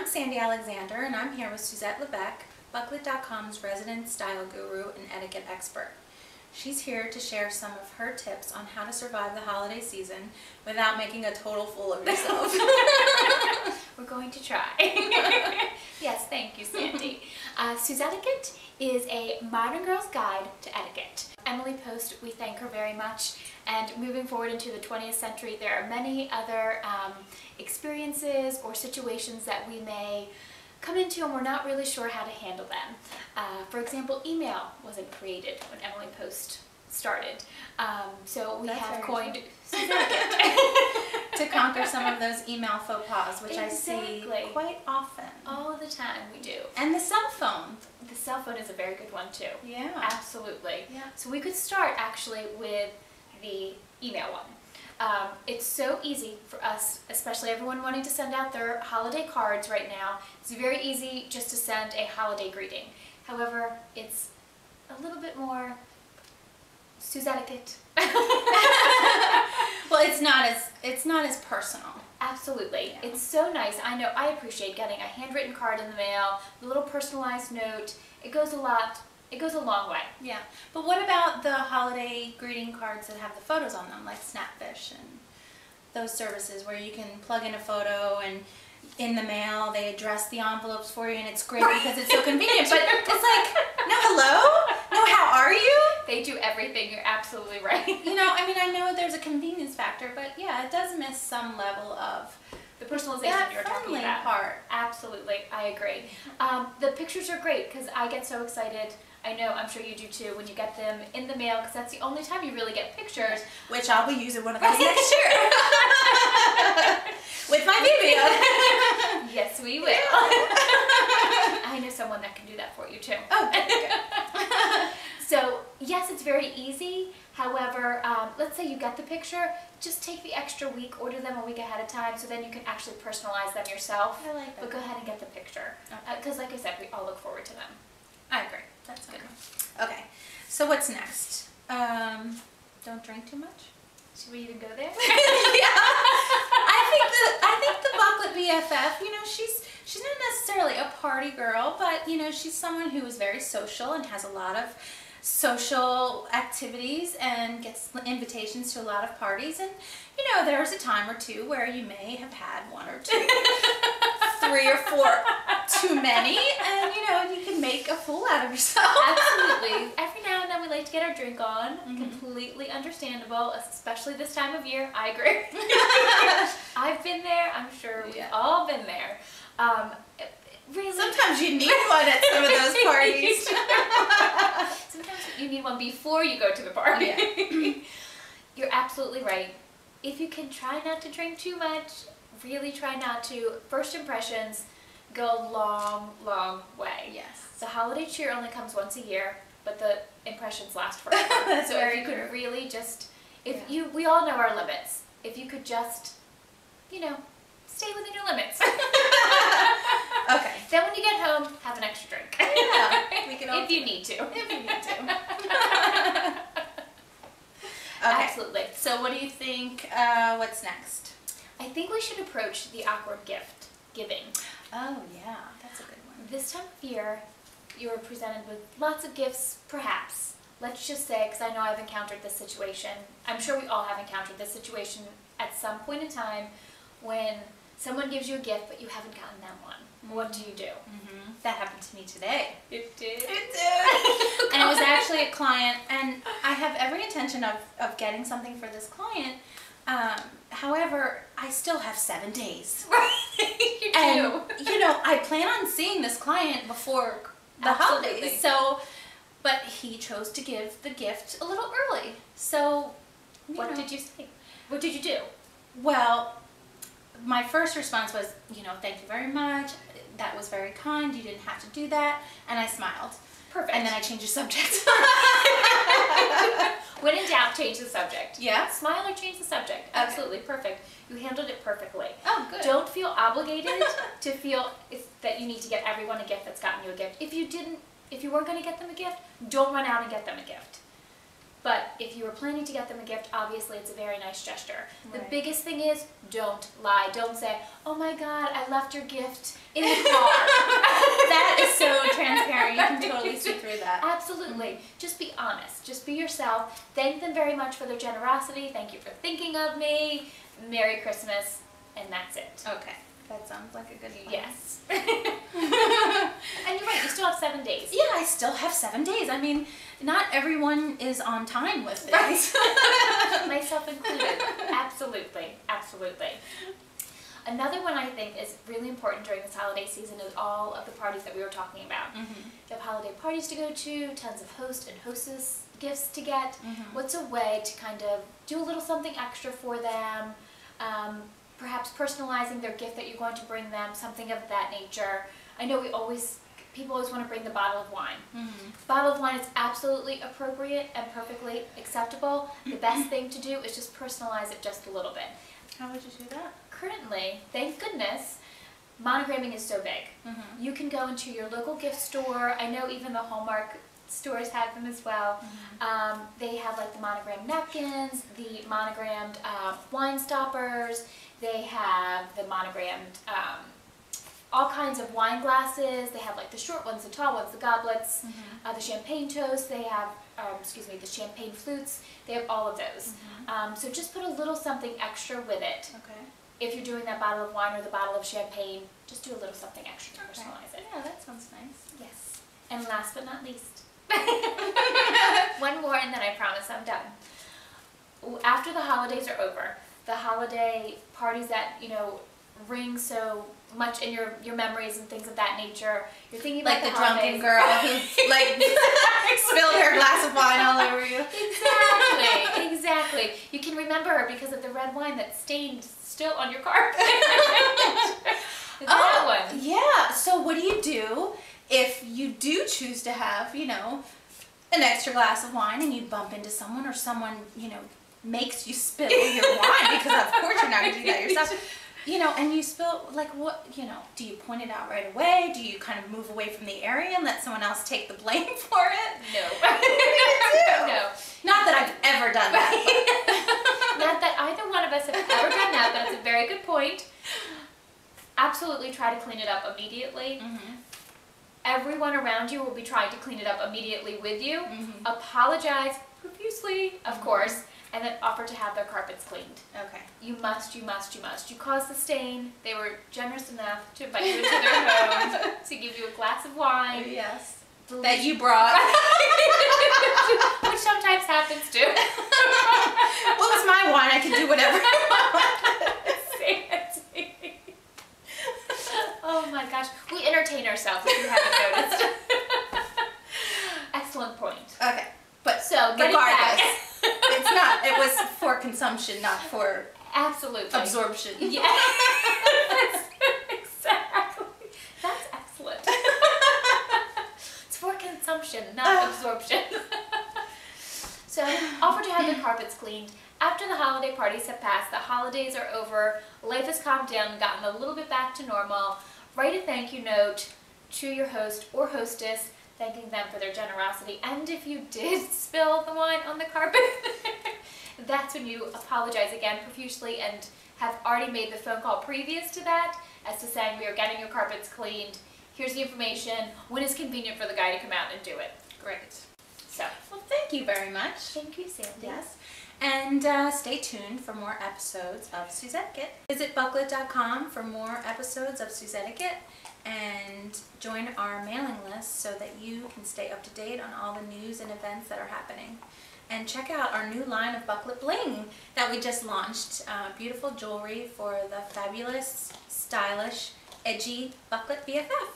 Sandy Alexander, and I'm here with Suzette Levesque, Bucklette.com's resident style guru and etiquette expert. She's here to share some of her tips on how to survive the holiday season without making a total fool of yourself. We're going to try. Yes, thank you, Sandy. Suzetiquette is a modern girl's guide to etiquette. Emily Post, we thank her very much. And moving forward into the 20th century, there are many other experiences or situations that we may come into and we're not really sure how to handle them. For example, email wasn't created when Emily Post started. So we have coined Suzetiquette to conquer some of those email faux pas, which I see quite often. All the time we do. And the cell phone. The cell phone is a very good one too. Yeah. Absolutely. Yeah. So we could start actually with the email one. It's so easy for us, especially everyone wanting to send out their holiday cards right now. It's very easy just to send a holiday greeting. However, it's a little bit more Suzetiquette. Well, it's not as personal. Absolutely. Yeah. It's so nice. I know I appreciate getting a handwritten card in the mail, a little personalized note. It goes a long way. Yeah. But what about the holiday greeting cards that have the photos on them, like Snapfish and those services where you can plug in a photo and in the mail they address the envelopes for you, and it's great because it's so convenient. But it's like, no hello? No how are you? They do everything. You're absolutely right. You know, I mean, I know there's a convenience factor, but yeah, it does miss some level of the personalization you're talking about. Part. Absolutely, I agree. The pictures are great because I get so excited. I know, I'm sure you do too, when you get them in the mail, because that's the only time you really get pictures. Which I'll be using one of those next year. With my baby. Yes, we will. I know someone that can do that for you too. Oh, good. So, yes, it's very easy. However, let's say you get the picture, just take the extra week, order them a week ahead of time, so then you can actually personalize them yourself. I like that. But go ahead and get the picture. Because like I said, we all look forward to them. I agree. That's good. Okay, so what's next? Don't drink too much? Should we even go there? Yeah. I think the Bucklette BFF, you know, she's not necessarily a party girl, but you know, she's someone who is very social and has a lot of social activities and gets invitations to a lot of parties, and you know, there's a time or two where you may have had one or two, 3 or 4 too many, and you know, you can make a fool out of yourself. Absolutely. Every now and then we like to get our drink on. Completely understandable, especially this time of year. I agree. I've been there. I'm sure we've all been there. Really, sometimes you need one at some of those parties. Sometimes you need one before you go to the party. Yeah. You're absolutely right. If you can try not to drink too much, really try not to. First impressions go a long, long way. Yes. The holiday cheer only comes once a year, but the impressions last forever. That's so very if you true. could really just, we all know our limits. If you could just, you know, stay within your limits. Okay. Then when you get home, have an extra drink. Yeah. We can all if you need to. If you need to. Okay. Absolutely. So what do you think, what's next? I think we should approach the awkward gift giving. Oh yeah, that's a good one. This time of year, you are presented with lots of gifts, perhaps. Let's just say, because I know I've encountered this situation, I'm sure we all have encountered this situation at some point in time when someone gives you a gift but you haven't gotten them one. What do you do? That happened to me today. It did? It did. And it was actually a client, and I have every intention of getting something for this client. However, I still have 7 days. You and, do. you know, I plan on seeing this client before the holidays. So, but he chose to give the gift a little early. So, what did you say? What did you do? Well, my first response was, you know, thank you very much. That was very kind. You didn't have to do that. And I smiled. Perfect. And then I changed the subject. When in doubt, change the subject. Yeah. Smile or change the subject. Okay. Absolutely perfect. You handled it perfectly. Oh, good. Don't feel obligated to feel that you need to get everyone a gift that's gotten you a gift. If you weren't going to get them a gift, don't run out and get them a gift. But if you were planning to get them a gift, obviously it's a very nice gesture. The Right. biggest thing is, don't lie. Don't say, oh my God, I left your gift in the car. That is so transparent. You can totally see through that. Absolutely. Just be honest. Just be yourself. Thank them very much for their generosity. Thank you for thinking of me. Merry Christmas. And that's it. Okay. That sounds like a good plan. Yes. And you're right, you still have 7 days. Yeah, I still have 7 days. I mean, not everyone is on time with this. Right. Myself included. Absolutely. Absolutely. Another one I think is really important during this holiday season is all of the parties that we were talking about. Mm-hmm. You have holiday parties to go to, tons of host and hostess gifts to get. Mm-hmm. What's a way to kind of do a little something extra for them? Perhaps personalizing their gift that you're going to bring them, something of that nature. I know people always want to bring the bottle of wine. Mm-hmm. Bottle of wine is absolutely appropriate and perfectly acceptable. The best thing to do is just personalize it just a little bit. How would you do that? Currently, thank goodness, monogramming is so big. Mm-hmm. You can go into your local gift store. I know even the Hallmark stores have them as well. Mm-hmm. They have like the monogrammed napkins, the monogrammed wine stoppers. They have the monogrammed all kinds of wine glasses. They have like the short ones, the tall ones, the goblets, Mm-hmm. the champagne toast. They have, the champagne flutes. They have all of those. Mm-hmm. So just put a little something extra with it. Okay. If you're doing that bottle of wine or the bottle of champagne, just do a little something extra to personalize it. Yeah, that sounds nice. Yes. And last but not least, one more and then I promise I'm done. After the holidays are over, the holiday parties that, ring so much in your memories and things of that nature, you're thinking about Like the holidays. drunken girl who like spilled her glass of wine all over you. Exactly. You can remember her because of the red wine that's stained still on your carpet. That one. Yeah. So what do you do if you do choose to have, an extra glass of wine and you bump into someone or someone, makes you spill your wine because of course you're not going to do that yourself. And you spill, like what, do you point it out right away? Do you kind of move away from the area and let someone else take the blame for it? No. No. Not that I've ever done that. Not that either one of us have ever done that, but it's a very good point. Absolutely try to clean it up immediately. Mm-hmm. Everyone around you will be trying to clean it up immediately with you. Mm-hmm. Apologize profusely, of course, and then offer to have their carpets cleaned. Okay. You must. You caused the stain. They were generous enough to invite you into their home, to give you a glass of wine. Yes. That you brought. Which sometimes happens too. Well, it's my wine. I can do whatever I Sandy. Oh my gosh. We entertain ourselves if you haven't noticed. Excellent point. want. Okay. But So, getting regardless, back. it's not. It was for consumption, not for Absolutely. absorption. Yes. Exactly. That's excellent. It's for consumption, not absorption. So, offer to have the carpets cleaned. After the holiday parties have passed, the holidays are over, life has calmed down and gotten a little bit back to normal, write a thank you note to your host or hostess, thanking them for their generosity. And if you did spill the wine on the carpet, that's when you apologize again profusely and have already made the phone call previous to that as to saying we are getting your carpets cleaned. Here's the information. When is convenient for the guy to come out and do it? Great. So, Well, thank you very much. thank you, Sandy. Yes. And stay tuned for more episodes of Suzetiquette. Visit Bucklette.com for more episodes of Suzetiquette and join our mailing list so that you can stay up to date on all the news and events that are happening. And check out our new line of Bucklette Bling that we just launched. Beautiful jewelry for the fabulous, stylish, edgy Bucklette BFF.